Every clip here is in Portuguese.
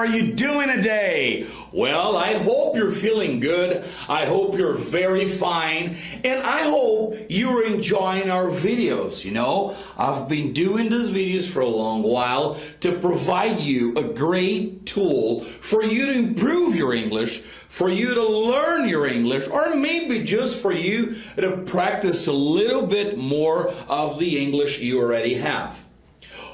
are you doing today? Well, I hope you're feeling good. I hope you're very fine. And I hope you're enjoying our videos. You know, I've been doing these videos for a long while to provide you a great tool for you to improve your English, for you to learn your English, or maybe just for you to practice a little bit more of the English you already have.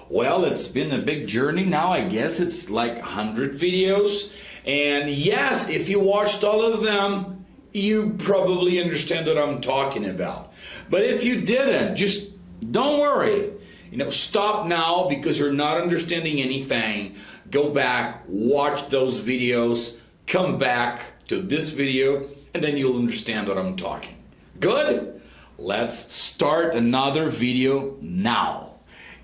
Well, it's been a big journey now. I guess it's like 100 videos. And yes, if you watched all of them, you probably understand what I'm talking about. But if you didn't, just don't worry. You know, stop now because you're not understanding anything. Go back, watch those videos, come back to this video, and then you'll understand what I'm talking. Good? Let's start another video now.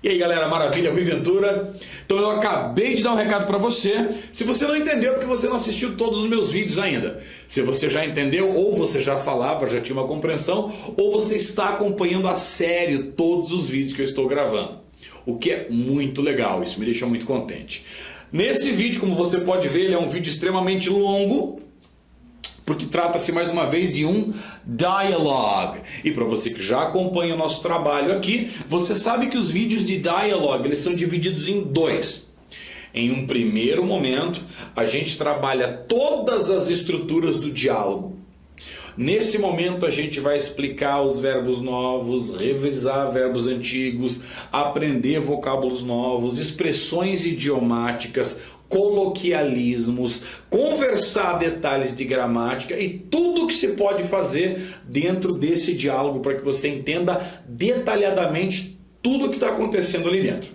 E aí galera, maravilha, Rui Ventura. Então eu acabei de dar um recado para você. Se você não entendeu, é porque você não assistiu todos os meus vídeos ainda. Se você já entendeu, ou você já falava, já tinha uma compreensão, ou você está acompanhando a sério todos os vídeos que eu estou gravando. O que é muito legal, isso me deixa muito contente. Nesse vídeo, como você pode ver, ele é um vídeo extremamente longo, porque trata-se mais uma vez de um dialogue. E para você que já acompanha o nosso trabalho aqui, você sabe que os vídeos de dialogue eles são divididos em dois. Em um primeiro momento, a gente trabalha todas as estruturas do diálogo. Nesse momento a gente vai explicar os verbos novos, revisar verbos antigos, aprender vocábulos novos, expressões idiomáticas, coloquialismos, conversar detalhes de gramática e tudo que se pode fazer dentro desse diálogo para que você entenda detalhadamente tudo o que está acontecendo ali dentro.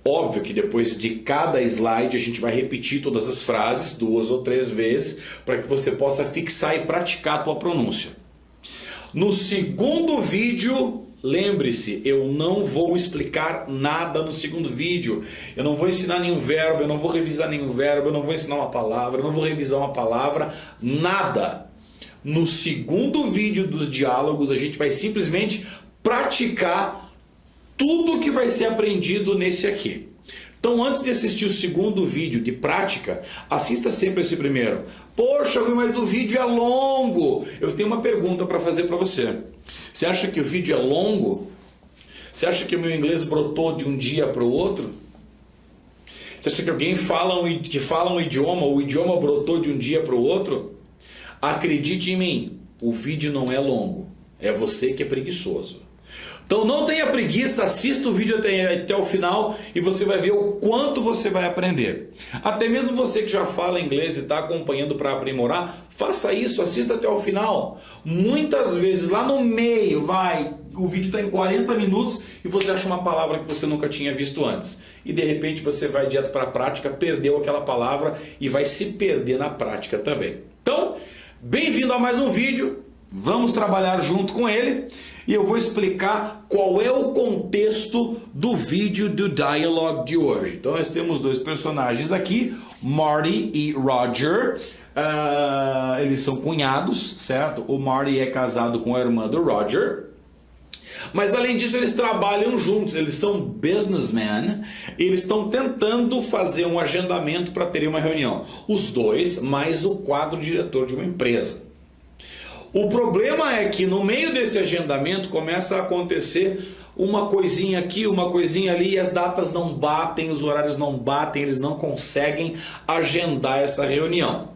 Óbvio que depois de cada slide a gente vai repetir todas as frases 2 ou 3 vezes para que você possa fixar e praticar a tua pronúncia. No segundo vídeo, lembre-se, eu não vou explicar nada no segundo vídeo. Eu não vou ensinar nenhum verbo, eu não vou revisar nenhum verbo, eu não vou ensinar uma palavra, eu não vou revisar uma palavra, nada. No segundo vídeo dos diálogos, a gente vai simplesmente praticar tudo que vai ser aprendido nesse aqui. Então, antes de assistir o segundo vídeo de prática, assista sempre esse primeiro. Poxa, mas o vídeo é longo. Eu tenho uma pergunta para fazer para você. Você acha que o vídeo é longo? Você acha que o meu inglês brotou de um dia para o outro? Você acha que alguém que fala um idioma, o idioma brotou de um dia para o outro? Acredite em mim, o vídeo não é longo. É você que é preguiçoso. Então não tenha preguiça, assista o vídeo até o final e você vai ver o quanto você vai aprender. Até mesmo você que já fala inglês e está acompanhando para aprimorar, faça isso, assista até o final. Muitas vezes lá no meio, o vídeo está em 40 minutos e você acha uma palavra que você nunca tinha visto antes. E de repente você vai direto para a prática, perdeu aquela palavra e vai se perder na prática também. Então, bem-vindo a mais um vídeo, vamos trabalhar junto com ele. E eu vou explicar qual é o contexto do vídeo do dialogue de hoje. Então nós temos dois personagens aqui, Marty e Roger. Eles são cunhados, certo? O Marty é casado com a irmã do Roger. Mas além disso eles trabalham juntos, eles são businessmen. Eles estão tentando fazer um agendamento para terem uma reunião. Os dois, mais o quadro diretor de uma empresa. O problema é que no meio desse agendamento começa a acontecer uma coisinha aqui, uma coisinha ali, e as datas não batem, os horários não batem, eles não conseguem agendar essa reunião.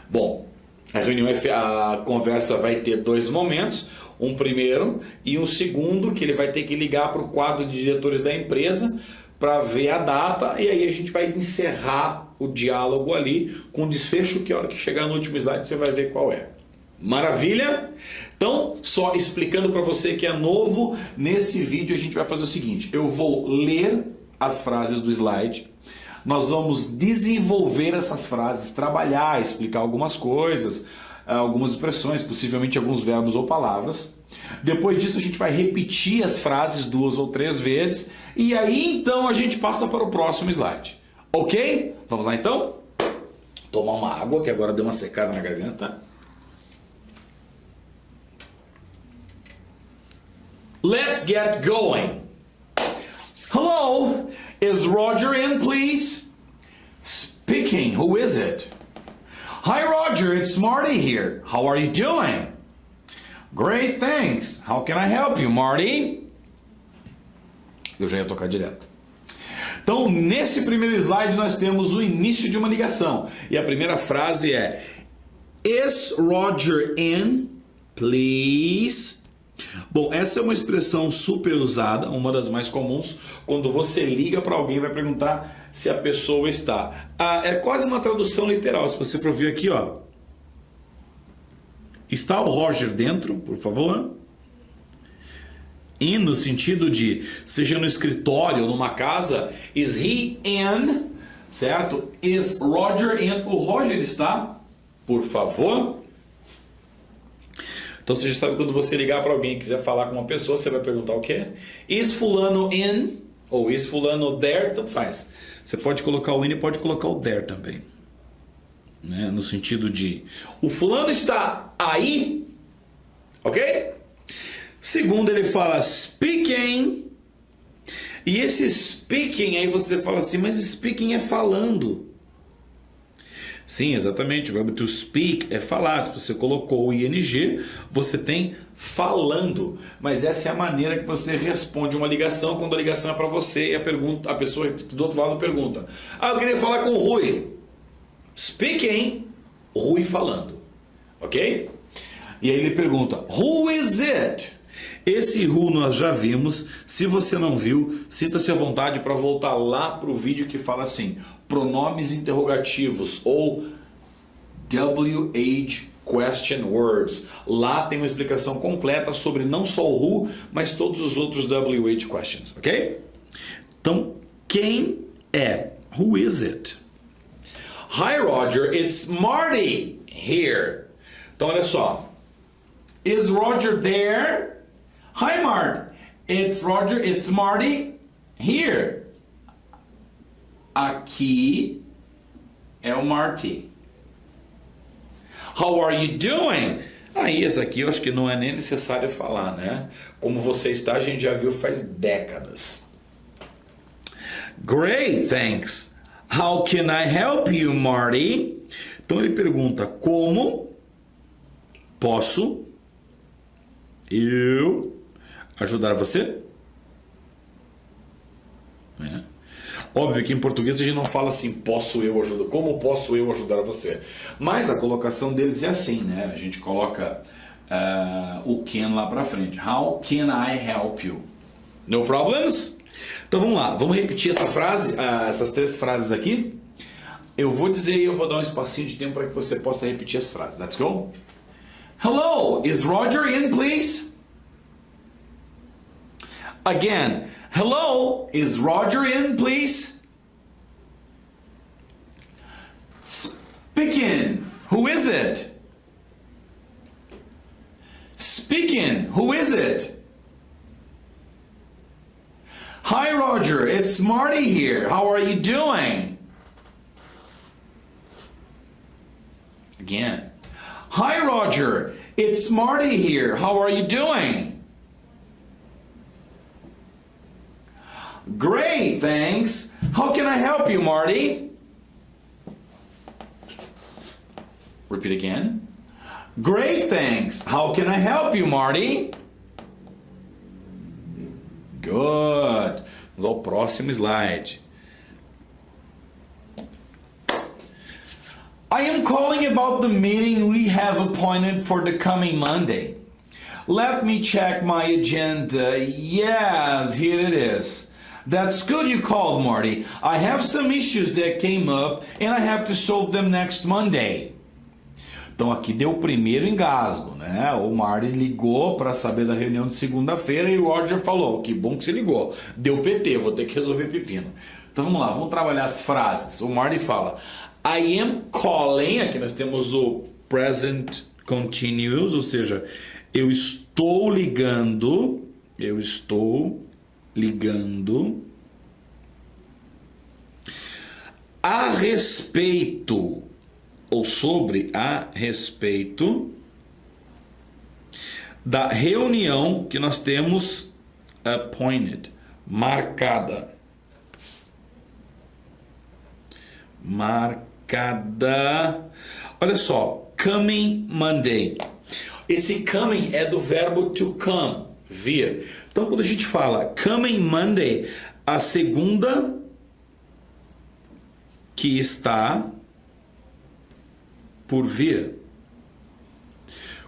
Bom, a conversa vai ter dois momentos, um primeiro e um segundo, que ele vai ter que ligar para o quadro de diretores da empresa para ver a data, e aí a gente vai encerrar o diálogo ali com um desfecho que a hora que chegar no último slide você vai ver qual é. Maravilha? Então, só explicando para você que é novo, nesse vídeo a gente vai fazer o seguinte, eu vou ler as frases do slide, nós vamos desenvolver essas frases, trabalhar, explicar algumas coisas, algumas expressões, possivelmente alguns verbos ou palavras. Depois disso a gente vai repetir as frases 2 ou 3 vezes e aí então a gente passa para o próximo slide. Ok? Vamos lá então? Tomar uma água que agora deu uma secada na garganta. Let's get going. Hello, is Roger in, please? Speaking. Who is it? Hi, Roger. It's Marty here. How are you doing? Great, thanks. How can I help you, Marty? Eu já ia tocar direto. Então, nesse primeiro slide, nós temos o início de uma ligação. E a primeira frase é: Is Roger in, please? Bom, essa é uma expressão super usada, uma das mais comuns, quando você liga para alguém e vai perguntar se a pessoa está. É quase uma tradução literal, se você for ver aqui, ó. Está o Roger dentro, por favor? In, no sentido de, seja no escritório ou numa casa, is he in, certo? Is Roger in? O Roger está, por favor? Então você já sabe, quando você ligar para alguém e quiser falar com uma pessoa, você vai perguntar o quê? Is fulano in? Ou is fulano there? Tanto faz. Você pode colocar o in e pode colocar o there também. Né? No sentido de, o fulano está aí? Ok? Segundo, ele fala speaking. E esse speaking, aí você fala assim, mas speaking é falando. Sim, exatamente, o verbo to speak é falar. Se você colocou o ing, você tem falando. Mas essa é a maneira que você responde uma ligação, quando a ligação é para você e a pessoa do outro lado pergunta: eu queria falar com o Rui. Speaking, Rui falando. Ok? E aí ele pergunta: Who is it? Esse who nós já vimos. Se você não viu, sinta-se à vontade para voltar lá para o vídeo que fala assim: pronomes interrogativos ou WH question words. Lá tem uma explicação completa sobre não só o who, mas todos os outros WH questions, ok? Então, quem é? Who is it? Hi, Roger, it's Marty here. Então, olha só. Is Roger there? Hi, Marty. It's Roger, it's Marty here. Aqui é o Marty. How are you doing? Aí, essa aqui eu acho que não é nem necessário falar, né? Como você está, a gente já viu faz décadas. Great, thanks. How can I help you, Marty? Então ele pergunta: como posso eu ajudar você? Óbvio que em português a gente não fala assim, posso eu ajudar, como posso eu ajudar você? Mas a colocação deles é assim, né? A gente coloca o can lá pra frente. How can I help you? No problems? Então vamos lá, vamos repetir essa frase, essas três frases aqui. Eu vou dizer e eu vou dar um espacinho de tempo para que você possa repetir as frases. Let's go. Hello, is Roger in, please? Again. Hello, is Roger in, please? Speaking, who is it? Speaking, who is it? Hi, Roger, it's Marty here. How are you doing? Again. Hi, Roger, it's Marty here. How are you doing? Great, thanks. How can I help you, Marty? Repeat again. Great, thanks. How can I help you, Marty? Good. Vamos ao próximo slide. I am calling about the meeting we have appointed for the coming Monday. Let me check my agenda. Yes, here it is. That's good you called, Marty. I have some issues that came up and I have to solve them next Monday. Então aqui deu o primeiro engasgo, né? O Marty ligou para saber da reunião de segunda-feira e o Roger falou: que bom que você ligou. Deu PT, vou ter que resolver pepino. Então vamos lá, vamos trabalhar as frases. O Marty fala: I am calling, aqui nós temos o present continuous, ou seja, eu estou ligando a respeito, ou sobre a respeito da reunião que nós temos appointed, marcada. marcada. Olha só, coming Monday. Esse coming é do verbo to come, vir. Então, quando a gente fala coming Monday, a segunda que está por vir.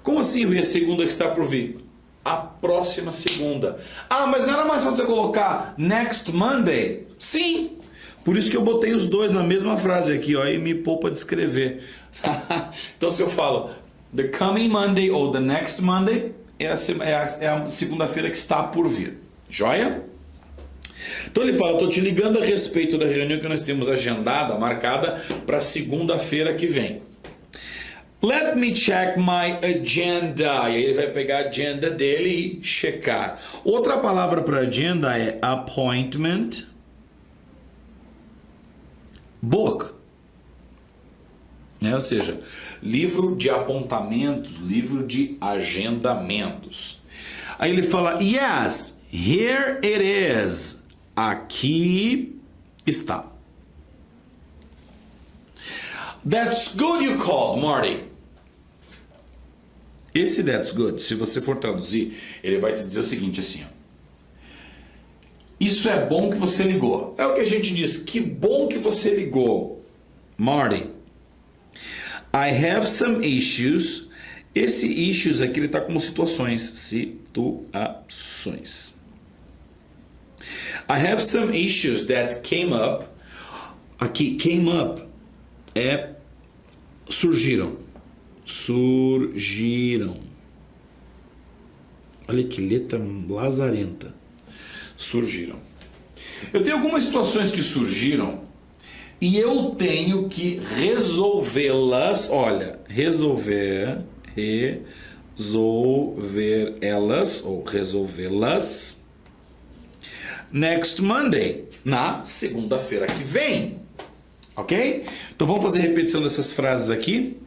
Como assim a segunda que está por vir? A próxima segunda. Ah, mas não era mais fácil você colocar next Monday? Sim! Por isso que eu botei os dois na mesma frase aqui, ó, e me poupa de escrever. Então, se eu falo the coming Monday ou the next Monday, é a segunda-feira que está por vir. Joia? Então ele fala, estou te ligando a respeito da reunião que nós temos agendada, marcada para segunda-feira que vem. Let me check my agenda. E aí ele vai pegar a agenda dele e checar. Outra palavra para agenda é appointment book. Ou seja, livro de apontamentos, livro de agendamentos. Aí ele fala, yes, here it is. Aqui está. That's good you called, Marty. Esse that's good, se você for traduzir, ele vai te dizer o seguinte assim, ó. Isso é bom que você ligou. É o que a gente diz, que bom que você ligou, Marty. I have some issues. Esse issues aqui ele está como situações. Situações. I have some issues that came up. Aqui, came up é surgiram. Surgiram. Olha que letra lazarenta. Surgiram. Eu tenho algumas situações que surgiram e eu tenho que resolvê-las. Olha, resolver elas ou resolvê-las next Monday, na segunda-feira que vem. Ok? Então vamos fazer a repetição dessas frases aqui.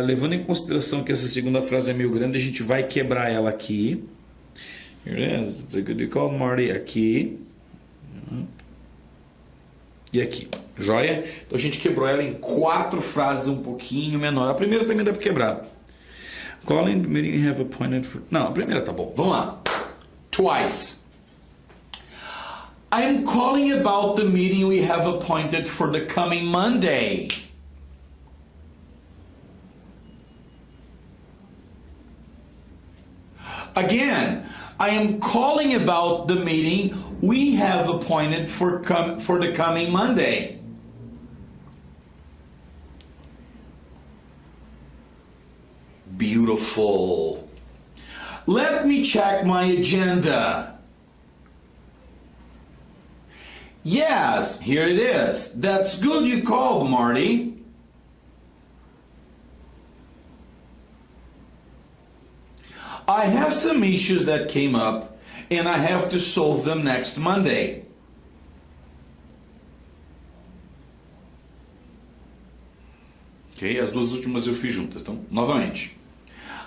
Levando em consideração que essa segunda frase é meio grande, a gente vai quebrar ela aqui. Here it is. It's a good you called Marty. Aqui. E aqui. Joia? Então a gente quebrou ela em 4 frases um pouquinho menor. A primeira também dá para quebrar. Calling the meeting you have appointed for... Não, a primeira tá bom. Vamos lá. Twice. I'm calling about the meeting we have appointed for the coming Monday. Again, I am calling about the meeting we have appointed for the coming Monday. Beautiful. Let me check my agenda. Yes, here it is. That's good you called, Marty. I have some issues that came up and I have to solve them next Monday. Ok, as duas últimas eu fiz juntas, então, novamente.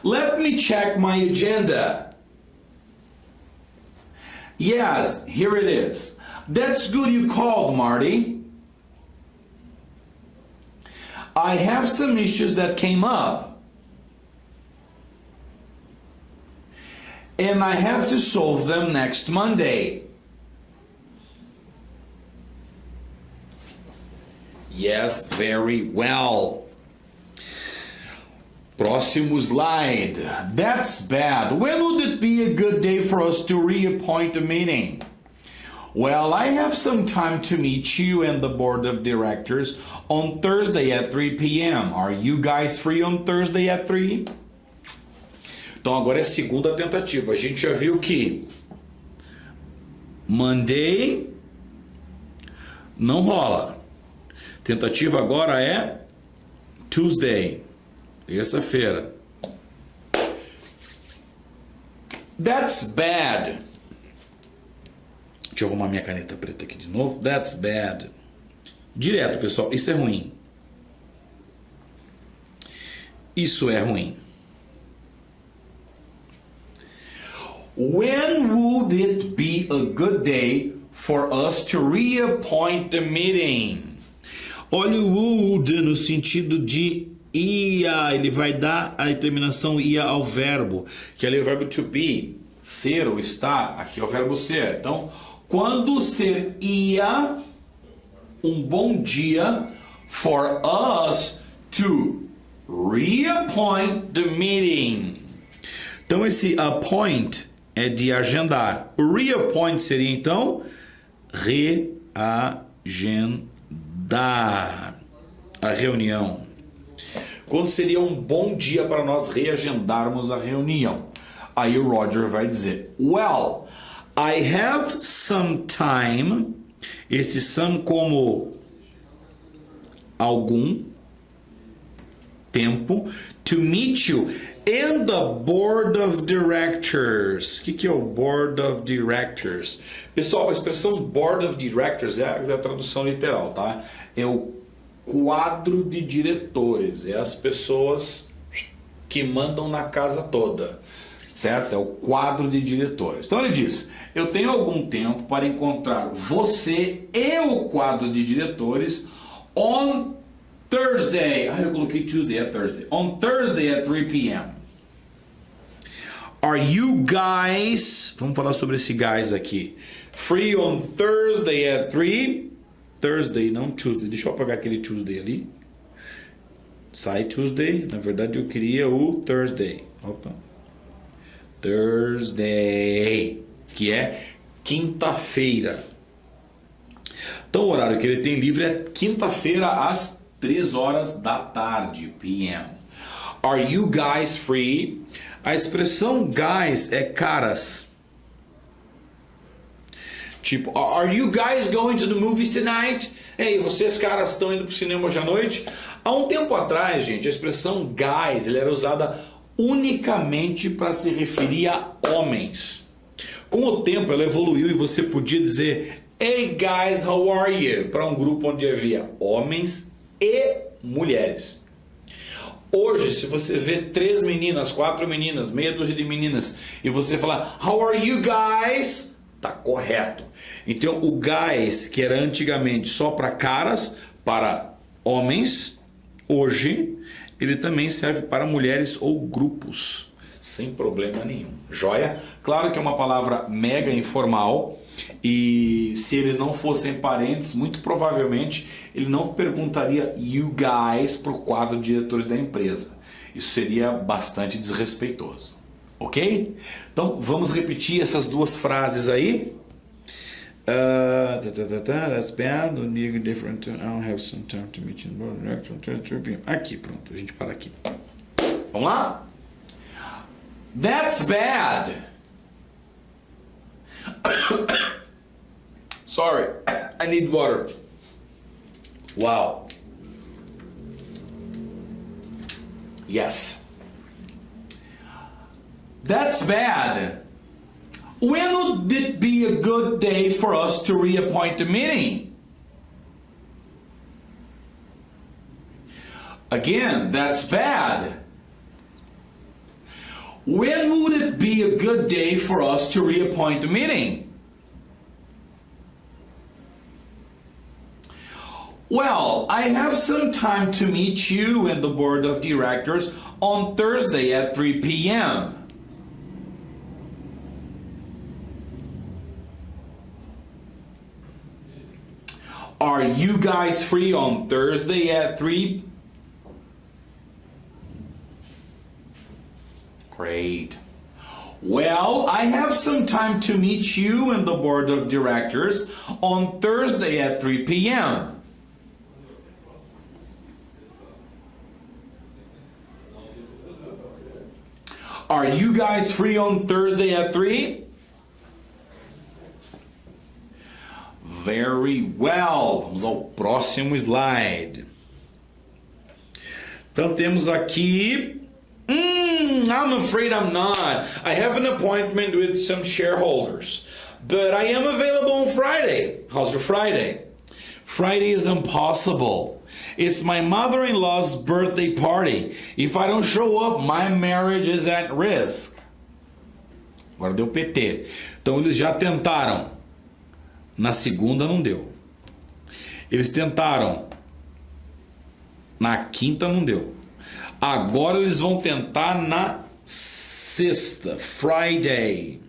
Let me check my agenda. Yes, here it is. That's good you called, Marty. I have some issues that came up. And I have to solve them next Monday. Yes, very well. Próximo slide. That's bad. When would it be a good day for us to reappoint a meeting? Well, I have some time to meet you and the board of directors on Thursday at 3 p.m. Are you guys free on Thursday at 3? Então agora é a segunda tentativa. A gente já viu que Monday não rola. Tentativa agora é Tuesday, terça-feira. That's bad. Deixa eu arrumar minha caneta preta aqui de novo. That's bad. Direto, pessoal. Isso é ruim. Isso é ruim. When would it be a good day for us to reappoint the meeting? Olha o would no sentido de ia, ele vai dar a determinação ia ao verbo, que ali é o verbo to be, ser ou estar, aqui é o verbo ser. Então, quando ser ia, um bom dia for us to reappoint the meeting. Então, esse appoint é de agendar. O reappoint seria, então, reagendar a reunião. Quando seria um bom dia para nós reagendarmos a reunião? Aí o Roger vai dizer, well, I have some time, esse some como algum tempo, to meet you and the board of directors. O que é o board of directors? Pessoal, a expressão board of directors é a tradução literal, tá? É o quadro de diretores, é as pessoas que mandam na casa toda, certo? É o quadro de diretores. Então ele diz, eu tenho algum tempo para encontrar você e o quadro de diretores on Thursday. Eu coloquei Tuesday, é Thursday. On Thursday at 3 p.m. Are you guys, vamos falar sobre esse guys aqui, free on Thursday at 3? Thursday, não Tuesday. Deixa eu apagar aquele Tuesday ali. Sai Tuesday. Na verdade eu queria o Thursday. Opa. Thursday, que é quinta-feira. Então o horário que ele tem livre é quinta-feira às 3 horas da tarde, p.m. Are you guys free? A expressão guys é caras. Tipo, are you guys going to the movies tonight? Ei, vocês caras estão indo pro cinema hoje à noite? Há um tempo atrás, gente, a expressão guys ela era usada unicamente para se referir a homens. Com o tempo ela evoluiu e você podia dizer hey guys, how are you? Para um grupo onde havia homens e mulheres. Hoje, se você vê 3 meninas, 4 meninas, meia dúzia de meninas, e você falar how are you guys? Tá correto. Então o guys, que era antigamente só para caras, para homens, hoje ele também serve para mulheres ou grupos, sem problema nenhum. Joia? Claro que é uma palavra mega informal e se eles não fossem parentes, muito provavelmente ele não perguntaria you guys para o quadro de diretores da empresa. Isso seria bastante desrespeitoso. Ok? Então vamos repetir essas duas frases aí. That's bad. Different. I don't have some time to meet you. Aqui, pronto. A gente para aqui. Vamos lá? That's bad. Sorry, I need water. Wow. Yes. That's bad. When would it be a good day for us to reappoint the meeting? Again, that's bad. When would it be a good day for us to reappoint the meeting? Well, I have some time to meet you and the board of directors on Thursday at 3 p.m. Are you guys free on Thursday at 3? Great. Well, I have some time to meet you and the board of directors on Thursday at 3 p.m. Are you guys free on Thursday at 3? Very well. Vamos ao próximo slide. Então temos aqui I'm afraid I'm not. I have an appointment with some shareholders, but I am available on Friday. How's your Friday? Friday is impossible. It's my mother-in-law's birthday party. If I don't show up, my marriage is at risk. Agora deu PT. Então eles já tentaram. Na segunda não deu. Eles tentaram Na quinta não deu. Agora eles vão tentar na sexta, Friday.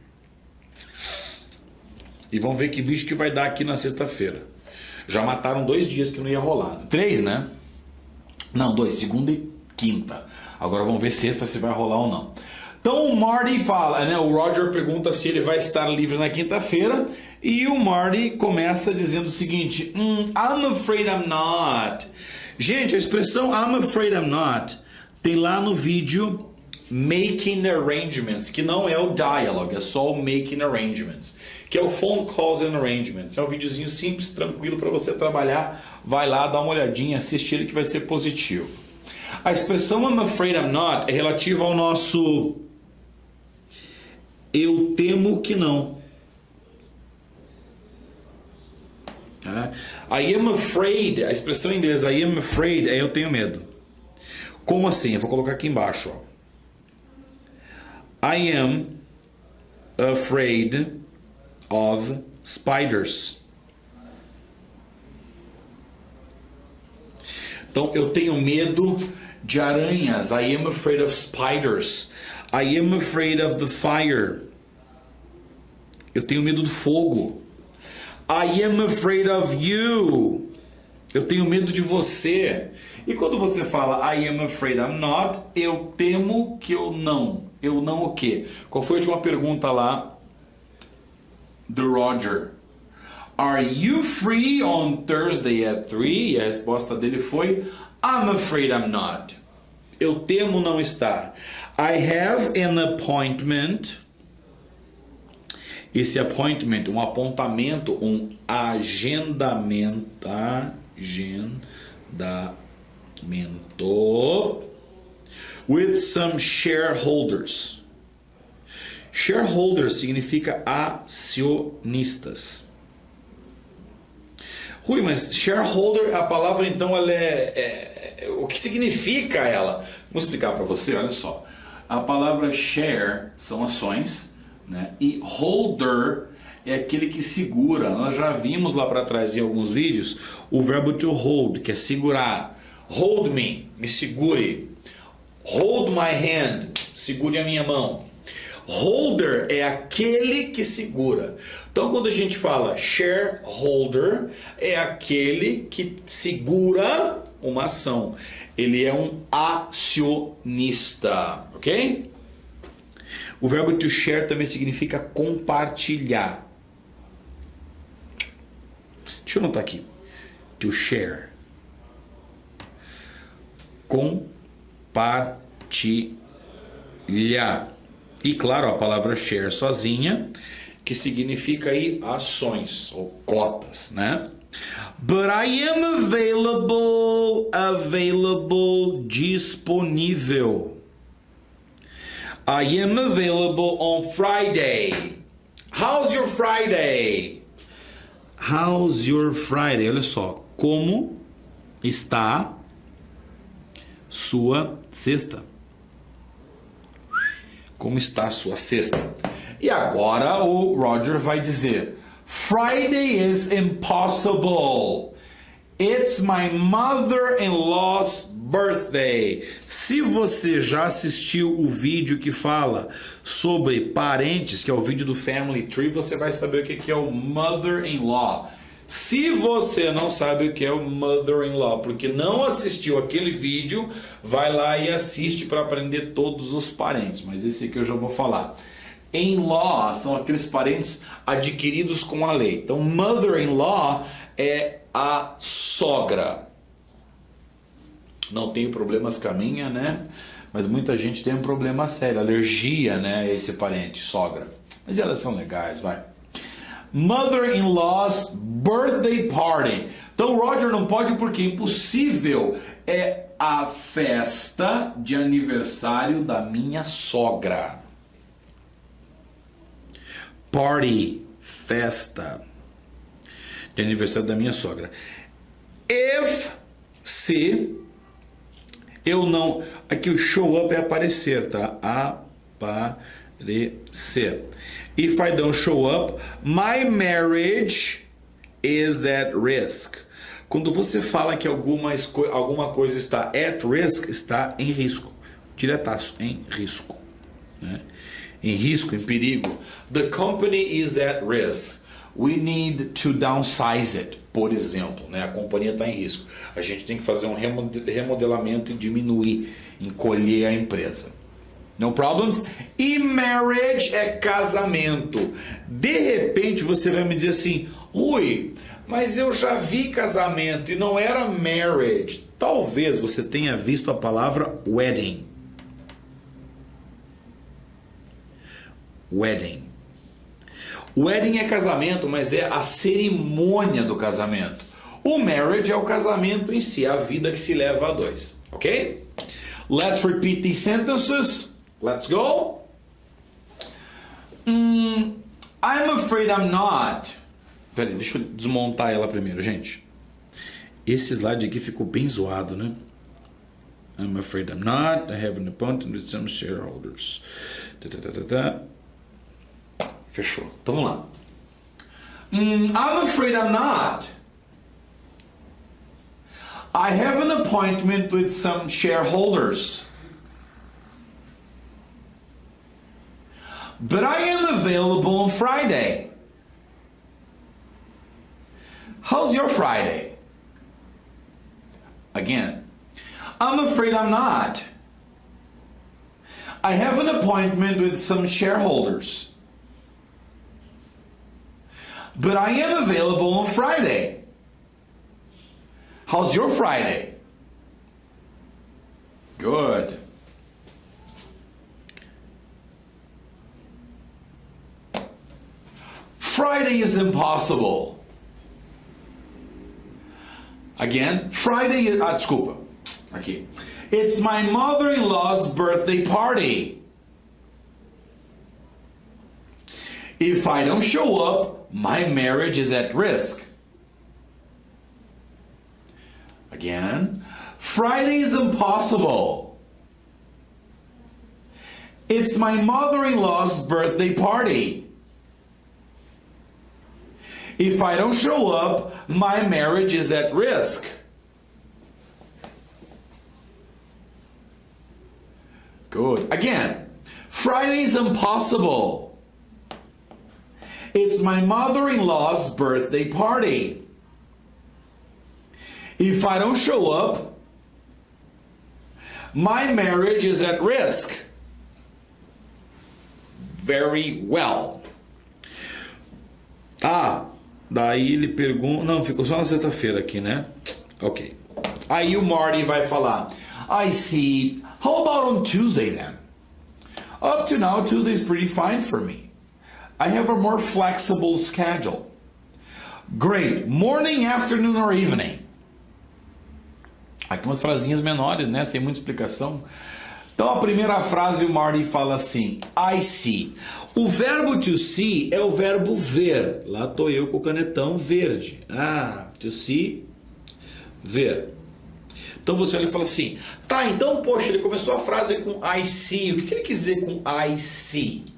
E vão ver que bicho que vai dar aqui na sexta-feira. Já mataram 2 dias que não ia rolar. 3, né? Não, 2, segunda e quinta. Agora vamos ver sexta se vai rolar ou não. Então o Marty fala, né? O Roger pergunta se ele vai estar livre na quinta-feira. E o Marty começa dizendo o seguinte: I'm afraid I'm not. Gente, a expressão I'm afraid I'm not tem lá no vídeo Making Arrangements, que não é o dialogue, é só o Making Arrangements, que é o Phone Calls and Arrangements. É um videozinho simples, tranquilo para você trabalhar. Vai lá, dá uma olhadinha, assiste ele que vai ser positivo. A expressão I'm afraid I'm not é relativa ao nosso eu temo que não. I am afraid, a expressão em inglês I am afraid é eu tenho medo. Como assim? Eu vou colocar aqui embaixo, ó. I am afraid of spiders. Então, eu tenho medo de aranhas. I am afraid of spiders. I am afraid of the fire. Eu tenho medo do fogo. I am afraid of you. Eu tenho medo de você. E quando você fala I am afraid I'm not, eu temo que eu não. Eu não o quê? Qual foi a última pergunta lá do Roger? Are you free on Thursday at 3? E a resposta dele foi I'm afraid I'm not. Eu temo não estar. I have an appointment. Esse appointment, um apontamento, um agendamento with some shareholders. Shareholders significa acionistas. Rui, mas shareholder, a palavra então ela o que significa ela? Vou explicar para você, olha só. A palavra share são ações, né? E holder é aquele que segura. Nós já vimos lá para trás em alguns vídeos o verbo to hold, que é segurar. Hold me segure. Hold my hand, segure a minha mão. Holder é aquele que segura. Então, quando a gente fala shareholder, é aquele que segura uma ação. Ele é um acionista, ok? O verbo to share também significa compartilhar. Deixa eu anotar aqui. To share. Compartilhar. E claro, a palavra share sozinha, que significa aí ações ou cotas, né? But I am available, disponível. I am available on Friday. How's your Friday? How's your Friday? Olha só, como está sua sexta? Como está a sua sexta? E agora o Roger vai dizer: Friday is impossible. It's my mother-in-law's birthday. Se você já assistiu o vídeo que fala sobre parentes, que é o vídeo do Family Tree, você vai saber o que é o mother-in-law. Se você não sabe o que é o mother-in-law, porque não assistiu aquele vídeo, vai lá e assiste para aprender todos os parentes. Mas esse aqui eu já vou falar. In-law são aqueles parentes adquiridos com a lei. Então, mother-in-law é a sogra. Não tenho problemas com a minha, né? Mas muita gente tem um problema sério, alergia, né, a esse parente, sogra. Mas elas são legais, vai. Mother-in-law's birthday party. Então, Roger não pode porque é impossível. É a festa de aniversário da minha sogra. Party, festa de aniversário da minha sogra. If, se eu não... Aqui o show up é aparecer, tá? Aparecer. If I don't show up, my marriage is at risk. Quando você fala que alguma coisa está at risk, está em risco. Diretaço, em risco. Né? Em risco, em perigo. The company is at risk. We need to downsize it, por exemplo. Né? A companhia está em risco. A gente tem que fazer um remodelamento e diminuir, encolher a empresa. No problems? E marriage é casamento. De repente você vai me dizer assim, Rui, mas eu já vi casamento e não era marriage. Talvez você tenha visto a palavra wedding. Wedding. Wedding é casamento, mas é a cerimônia do casamento. O marriage é o casamento em si, a vida que se leva a dois. Ok? Let's repeat these sentences. Let's go. I'm afraid I'm not. Peraí, deixa eu desmontar ela primeiro, gente. Esse slide aqui ficou bem zoado, né? I'm afraid I'm not. I have an appointment with some shareholders. Fechou. Então vamos lá. I'm afraid I'm not. I have an appointment with some shareholders. But I am available on Friday. How's your Friday? Again, I'm afraid I'm not. I have an appointment with some shareholders. But I am available on Friday. How's your Friday? Good. Friday is impossible. Again, Friday is... desculpa. Aqui. It's my mother-in-law's birthday party. If I don't show up, my marriage is at risk. Again, Friday is impossible. It's my mother-in-law's birthday party. If I don't show up, my marriage is at risk. Good. Again, Friday's impossible. It's my mother-in-law's birthday party. If I don't show up, my marriage is at risk. Very well. Daí ele pergunta... Não, ficou só na sexta-feira aqui, né? Ok. Aí o Marty vai falar... I see. How about on Tuesday then? Up to now, Tuesday is pretty fine for me. I have a more flexible schedule. Great. Morning, afternoon or evening? Aqui umas frasinhas menores, né? Sem muita explicação. Então a primeira frase o Marty fala assim... I see. O verbo to see é o verbo ver. Lá estou eu com o canetão verde. To see, ver. Então você olha e fala assim, tá, então, poxa, ele começou a frase com I see. O que ele quis dizer com I see?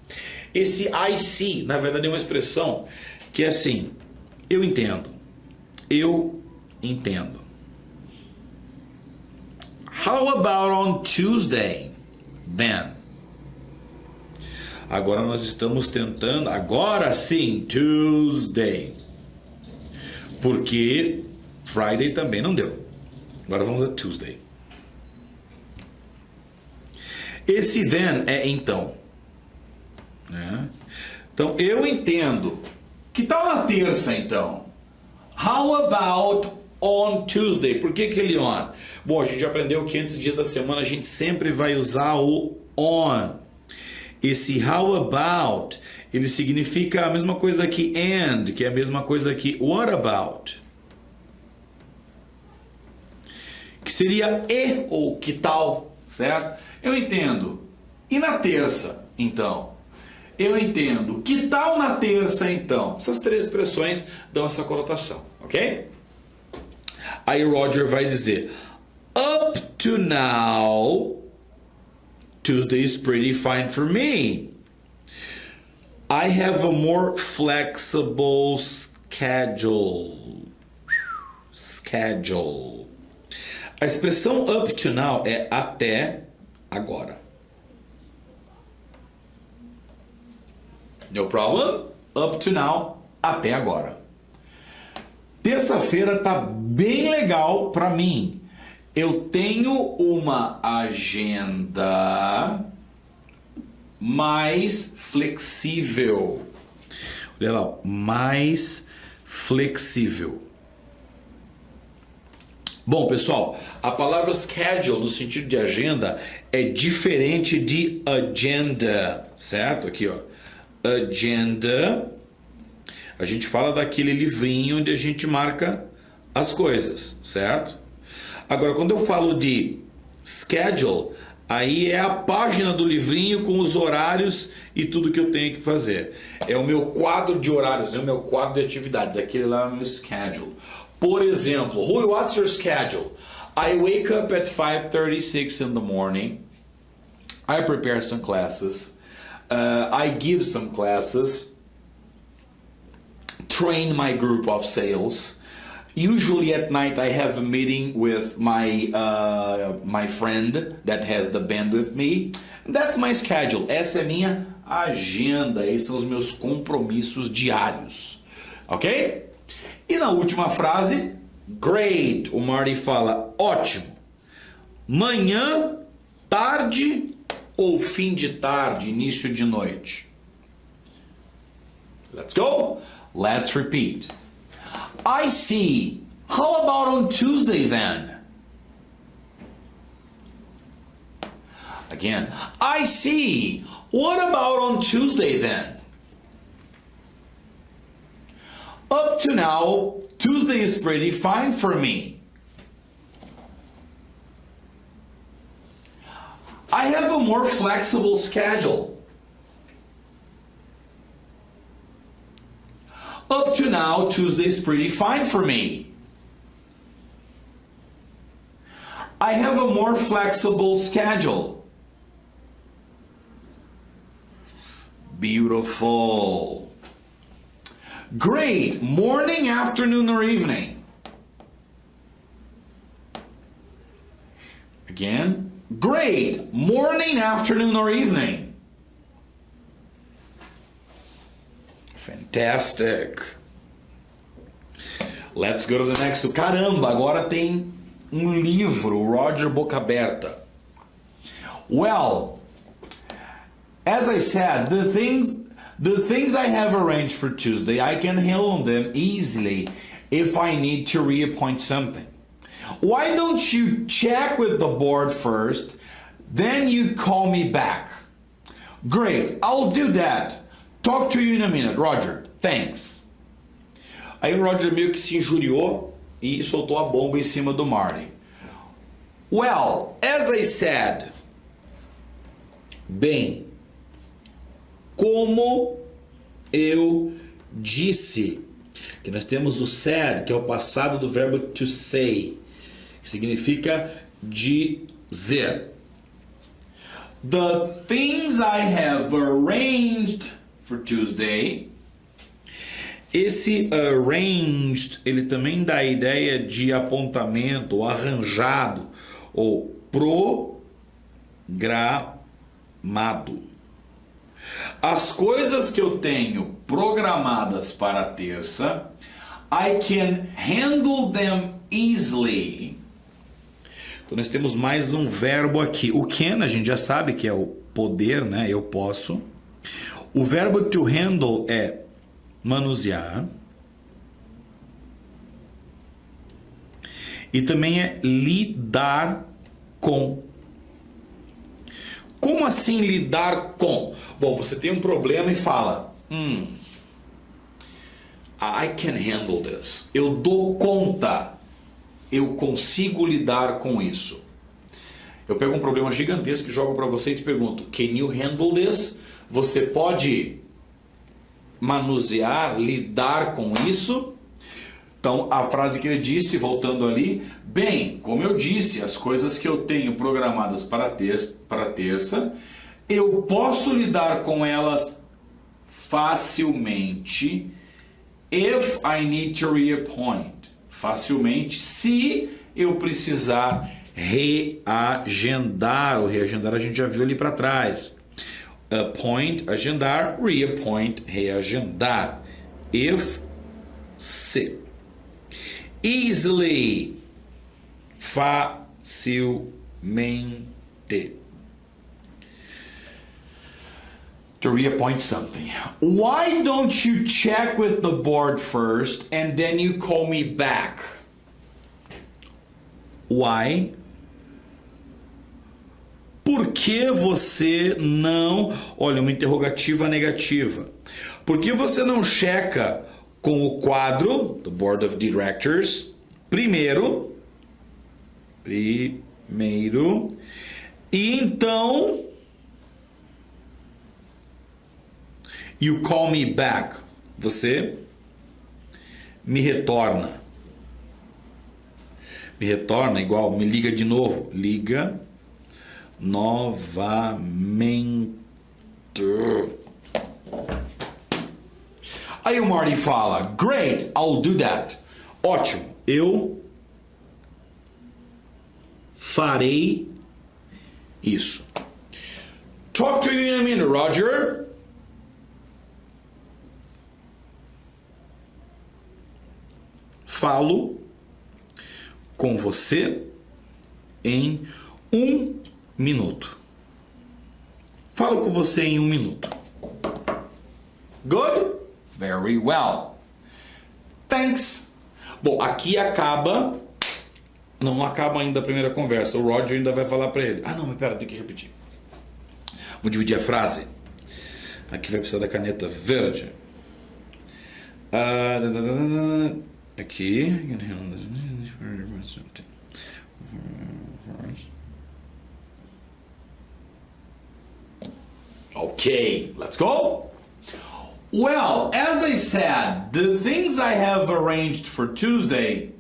Esse I see, na verdade, é uma expressão que é assim, eu entendo. Eu entendo. How about on Tuesday, then? Agora nós estamos tentando, agora sim, Tuesday. Porque Friday também não deu. Agora vamos a Tuesday. Esse then é então. Né? Então eu entendo. Que tal na terça então? How about on Tuesday? Por que ele on? Bom, a gente já aprendeu que antes dias da semana a gente sempre vai usar o on. Esse how about, ele significa a mesma coisa que and, que é a mesma coisa que what about. Que seria e ou que tal, certo? Eu entendo. E na terça, então? Eu entendo. Que tal na terça, então? Essas três expressões dão essa conotação, ok? Aí Roger vai dizer, up to now, Tuesday is pretty fine for me. I have a more flexible schedule. Schedule. A expressão up to now é até agora. No problem? Up to now, até agora. Terça-feira tá bem legal para mim. Eu tenho uma agenda mais flexível. Olha lá, mais flexível. Bom, pessoal, a palavra schedule no sentido de agenda é diferente de agenda, certo? Aqui, ó. Agenda. A gente fala daquele livrinho onde a gente marca as coisas, certo? Agora, quando eu falo de schedule, aí é a página do livrinho com os horários e tudo que eu tenho que fazer. É o meu quadro de horários, é o meu quadro de atividades. Aquele lá é o meu schedule. Por exemplo, Rui, what's your schedule? I wake up at 5:36 in the morning. I prepare some classes. I give some classes. Train my group of sales. Usually at night I have a meeting with my friend that has the band with me. That's my schedule. Essa é minha agenda. Esses são os meus compromissos diários. Ok? E na última frase, great. O Marty fala ótimo. Manhã, tarde ou fim de tarde, início de noite. Let's go. Let's repeat. I see. How about on Tuesday then? Again. I see. What about on Tuesday then? Up to now, Tuesday is pretty fine for me. I have a more flexible schedule. Up to now, Tuesday is pretty fine for me. I have a more flexible schedule. Beautiful. Great. Morning, afternoon, or evening? Again. Great. Morning, afternoon, or evening? Fantastic. Let's go to the next. Caramba, agora tem livro, Roger Boca Aberta. Well, as I said, the things I have arranged for Tuesday, I can handle them easily if I need to reappoint something. Why don't you check with the board first, then you call me back? Great, I'll do that. Talk to you in a minute, Roger. Thanks. Aí o Roger meio que se injuriou e soltou a bomba em cima do Marty. Well, as I said, bem, como eu disse, que nós temos o said, que é o passado do verbo to say, que significa dizer. The things I have arranged for Tuesday. Esse arranged, ele também dá a ideia de apontamento, arranjado ou programado. As coisas que eu tenho programadas para terça, I can handle them easily. Então nós temos mais um verbo aqui. O can a gente já sabe que é o poder, né? Eu posso. O verbo to handle é manusear. E também é lidar com. Como assim lidar com? Bom, você tem um problema e fala, I can handle this. Eu dou conta. Eu consigo lidar com isso. Eu pego um problema gigantesco e jogo para você e te pergunto, can you handle this? Você pode manusear, lidar com isso? Então, a frase que ele disse, voltando ali, bem, como eu disse, as coisas que eu tenho programadas para terça, eu posso lidar com elas facilmente if I need to reappoint. facilmente se eu precisar reagendar. O reagendar a gente já viu ali para trás. Appoint, agendar, reappoint, reagendar. If, se. Easily, facilmente. To reappoint something. Why don't you check with the board first and then you call me back? Why? Por que você não... Olha, uma interrogativa negativa. Por que você não checa com o quadro, the Board of Directors, primeiro, e então... You call me back. Você me retorna. Me retorna igual, me liga de novo. Liga novamente. Aí o Marty fala, great, I'll do that. Ótimo, eu farei isso. Talk to you in a minute, Roger. Falo com você em 1 minuto. Falo com você em 1 minuto. Good? Very well. Thanks. Bom, aqui acaba... Não acaba ainda a primeira conversa. O Roger ainda vai falar para ele. Ah, não, mas pera, tem que repetir. Vou dividir a frase. Aqui vai precisar da caneta verde. Aqui. Okay, let's go. Well, as I said, the things I have arranged for Tuesday,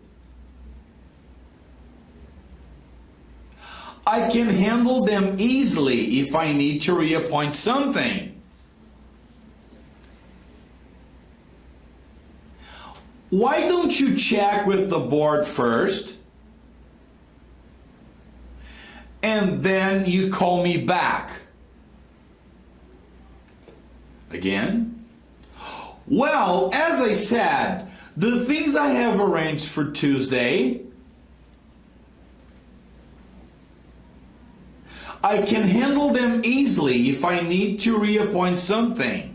I can handle them easily if I need to reappoint something. Why don't you check with the board first and then you call me back? Again? Well, as I said, the things I have arranged for Tuesday, I can handle them easily if I need to reappoint something.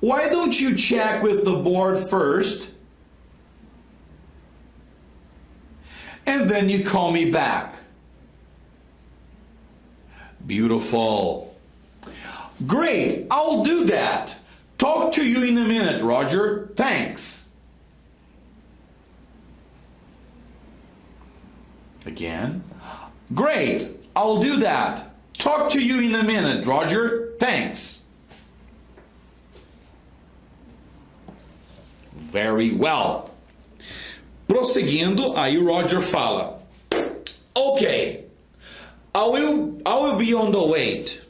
Why don't you check with the board first and then you call me back? Beautiful. Great, I'll do that. Talk to you in a minute, Roger. Thanks. Again. Great, I'll do that. Talk to you in a minute, Roger. Thanks. Very well. Prosseguindo, aí o Roger fala, okay, I will be on the wait.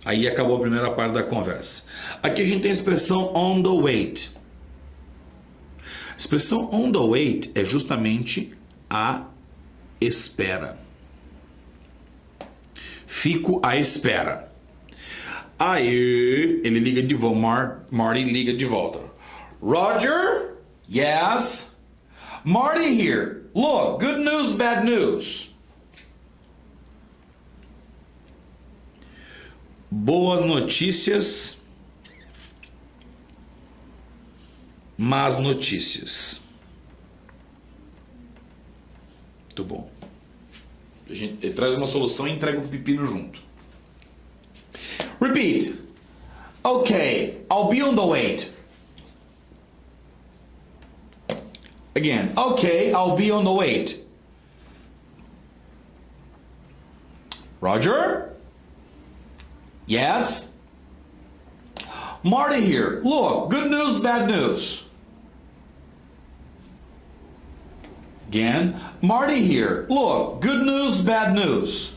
Aí acabou a primeira parte da conversa. Aqui a gente tem a expressão on the wait. A expressão on the wait é justamente a espera. Fico à espera. Aí, ele liga de volta. Marty liga de volta. Roger? Yes? Marty here. Look, good news, bad news. Boas notícias, más notícias. Muito bom. Ele traz uma solução e entrega um pepino junto. Repeat. Okay, I'll be on the wait. Again. Okay, I'll be on the wait. Roger? Yes? Marty here. Look, good news, bad news. Again. Marty here. Look, good news, bad news.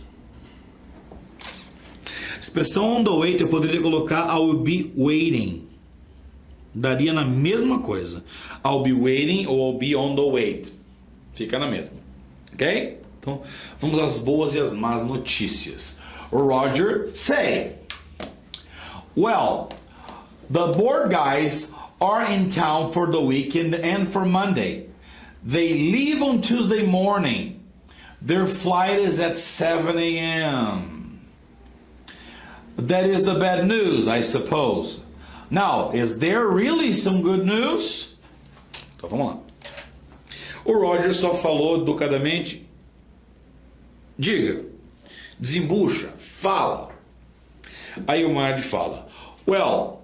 Expressão on the way, eu poderia colocar I will be waiting. Daria na mesma coisa. I'll be waiting ou I'll be on the way. Fica na mesma. Ok? Então, vamos às boas e às más notícias. Roger, say. Well, the board guys are in town for the weekend and for Monday. They leave on Tuesday morning. Their flight is at 7 a.m. That is the bad news, I suppose. Now, is there really some good news? Então vamos lá. O Roger só falou educadamente. Diga, desembucha, fala. Aí o Marty fala. Well,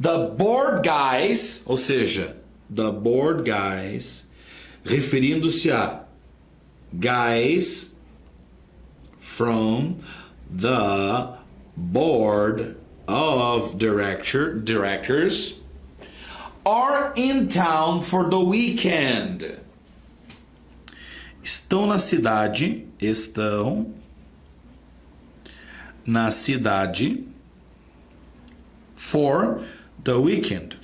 the board guys, ou seja, the board guys, referindo-se a guys from the board of directors are in town for the weekend. Estão na cidade for the weekend.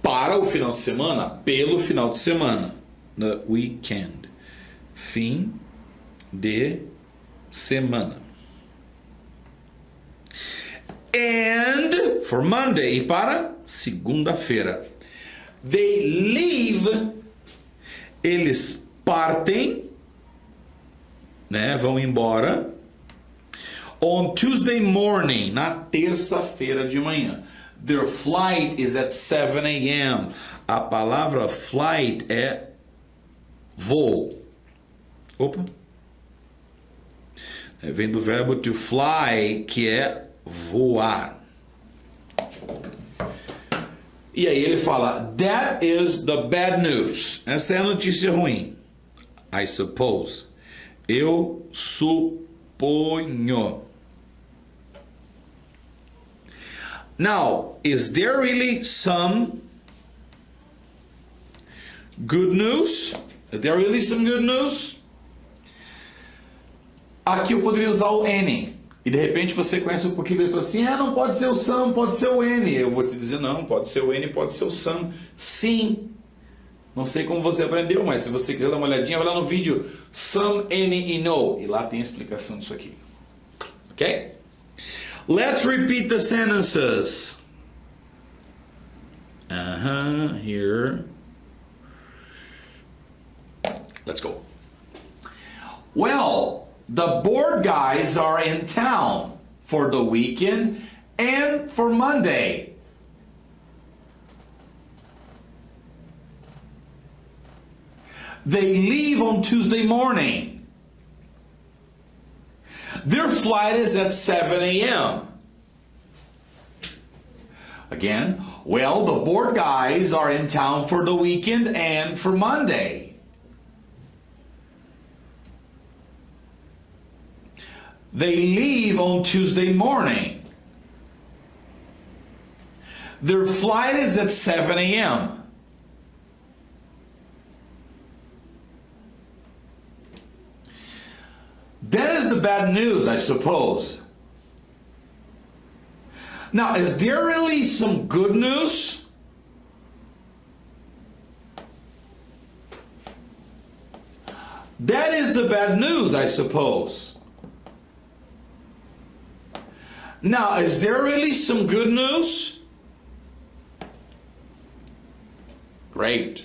Para o final de semana, pelo final de semana. The weekend. Fim de semana. And for Monday, e para segunda-feira. They leave, eles partem, né, vão embora. On Tuesday morning, na terça-feira de manhã. Their flight is at 7 a.m. A palavra flight é voo. Opa. Vem do verbo to fly, que é voar. E aí ele fala, that is the bad news. Essa é a notícia ruim. I suppose. Eu suponho. Now, is there really some good news? Is there really some good news? Aqui eu poderia usar o any. E de repente você conhece um pouquinho e fala assim, não pode ser o some, pode ser o any. Eu vou te dizer, não, pode ser o any, pode ser o some. Sim. Não sei como você aprendeu, mas se você quiser dar uma olhadinha, vai lá no vídeo some, any e no. E lá tem a explicação disso aqui. Ok? Let's repeat the sentences. Here. Let's go. Well, the board guys are in town for the weekend and for Monday. They leave on Tuesday morning. Their flight is at 7 a.m. Again, well, the board guys are in town for the weekend and for Monday. They leave on Tuesday morning. Their flight is at 7 a.m. That is the bad news, I suppose. Now, is there really some good news? That is the bad news, I suppose. Now, is there really some good news? Great.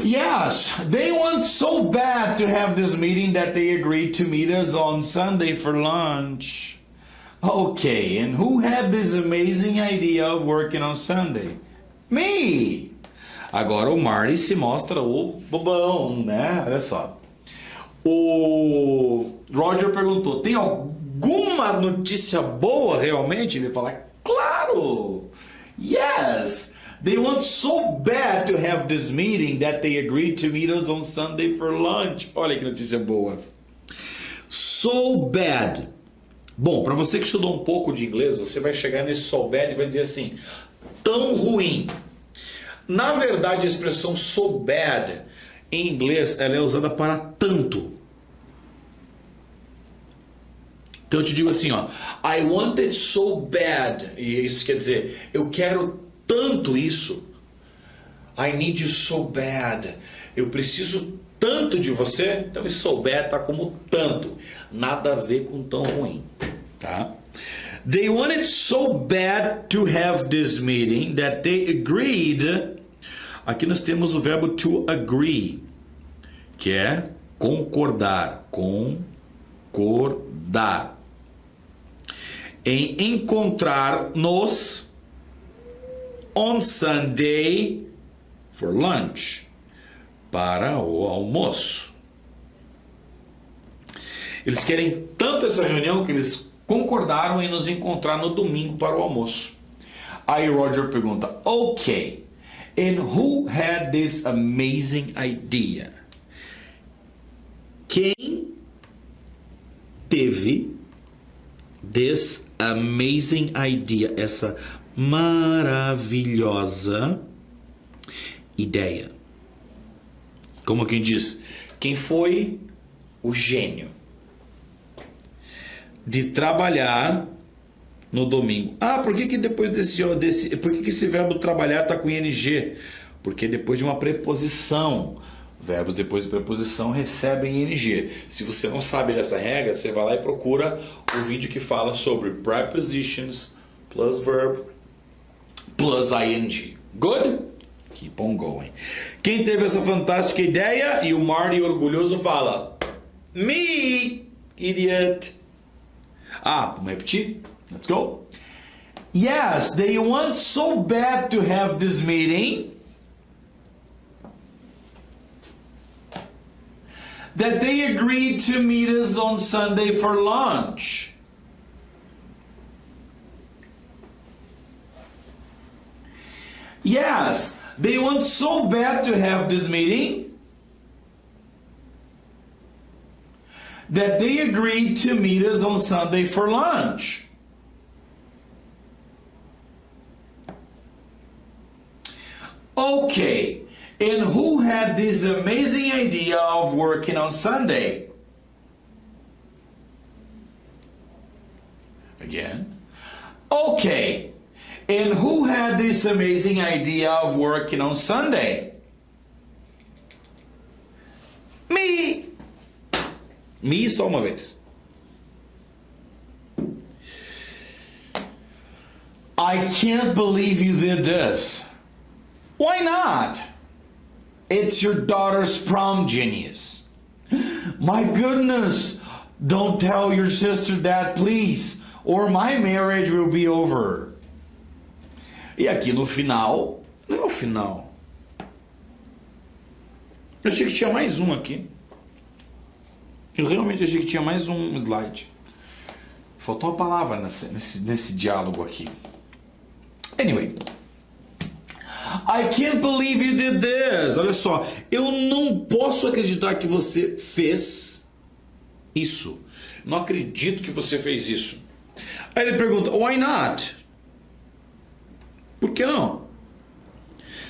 Yes, they want so bad to have this meeting that they agreed to meet us on Sunday for lunch. Okay, and who had this amazing idea of working on Sunday? Me! Agora o Marty se mostra o bobão, né? Olha só. O Roger perguntou, tem alguma notícia boa realmente? Ele fala, claro! Yes! They want so bad to have this meeting that they agreed to meet us on Sunday for lunch. Olha que notícia boa. So bad. Bom, para você que estudou um pouco de inglês, você vai chegar nesse so bad e vai dizer assim, tão ruim. Na verdade, a expressão so bad, em inglês, ela é usada para tanto. Então eu te digo assim, ó, I want it so bad. E isso quer dizer, eu quero tanto isso. I need you so bad. Eu preciso tanto de você. Então esse so bad tá como tanto. Nada a ver com tão ruim, tá? They wanted so bad to have this meeting that they agreed. Aqui nós temos o verbo to agree, que é concordar, concordar. Em encontrar-nos on Sunday for lunch, para o almoço. Eles querem tanto essa reunião que eles concordaram em nos encontrar no domingo para o almoço. Aí Roger pergunta, ok, and who had this amazing idea? Quem teve this amazing idea, essa maravilhosa ideia? Como quem diz, quem foi o gênio de trabalhar no domingo? Ah, por que depois por que esse verbo trabalhar está com ing? Porque depois de uma preposição, verbos depois de preposição recebem ing. Se você não sabe dessa regra, você vai lá e procura o vídeo que fala sobre prepositions plus verb plus ing. Good? Keep on going. Quem teve essa fantástica ideia? E o Marty orgulhoso fala, me, idiot. Ah, vamos repetir? Let's go. Yes, they want so bad to have this meeting that they agreed to meet us on Sunday for lunch. Yes, they want so bad to have this meeting that they agreed to meet us on Sunday for lunch. Okay, and who had this amazing idea of working on Sunday? Again. Okay, and who had this amazing idea of working on Sunday? Me. Me só uma vez. I can't believe you did this. Why not? It's your daughter's prom, genius. My goodness, don't tell your sister that, please, or my marriage will be over. E aqui no final, não é o final. Eu achei que tinha mais um aqui. Eu realmente achei que tinha mais um slide. Faltou uma palavra nesse diálogo aqui. Anyway. I can't believe you did this. Olha só. Eu não posso acreditar que você fez isso. Não acredito que você fez isso. Aí ele pergunta, why not? Por que não?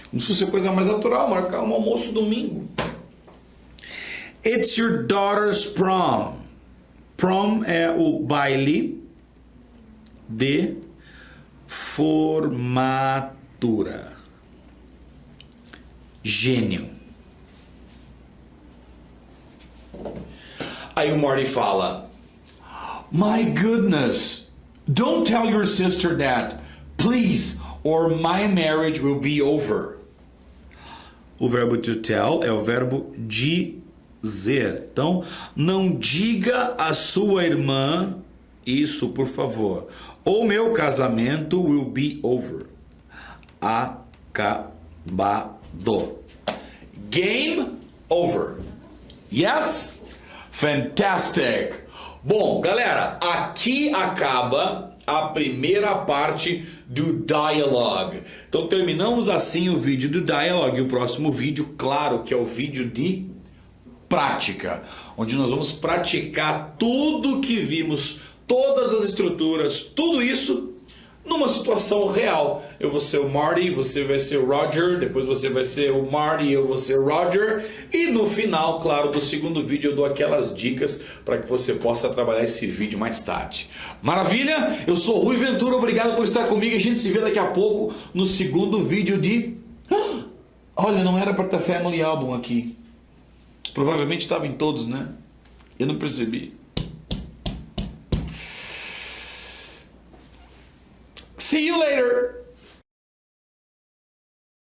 Como se fosse coisa mais natural, marcar um almoço domingo. It's your daughter's prom. Prom é o baile de formatura. Gênio. Aí o Marty fala, my goodness, don't tell your sister that, please, or my marriage will be over. O verbo to tell é o verbo dizer. Então, não diga à sua irmã isso, por favor. O meu casamento will be over. Acabado. Game over. Yes? Fantastic. Bom, galera, aqui acaba a primeira parte do dialogue. Então terminamos assim o vídeo do dialogue. O próximo vídeo, claro, que é o vídeo de prática, onde nós vamos praticar tudo que vimos, todas as estruturas, tudo isso numa situação real. Eu vou ser o Marty, você vai ser o Roger, depois você vai ser o Marty, eu vou ser o Roger, e no final, claro, do segundo vídeo eu dou aquelas dicas para que você possa trabalhar esse vídeo mais tarde. Maravilha? Eu sou Rui Ventura, obrigado por estar comigo, a gente se vê daqui a pouco no segundo vídeo de... Olha, não era para ter Family Album aqui. Provavelmente estava em todos, né? Eu não percebi. See you later!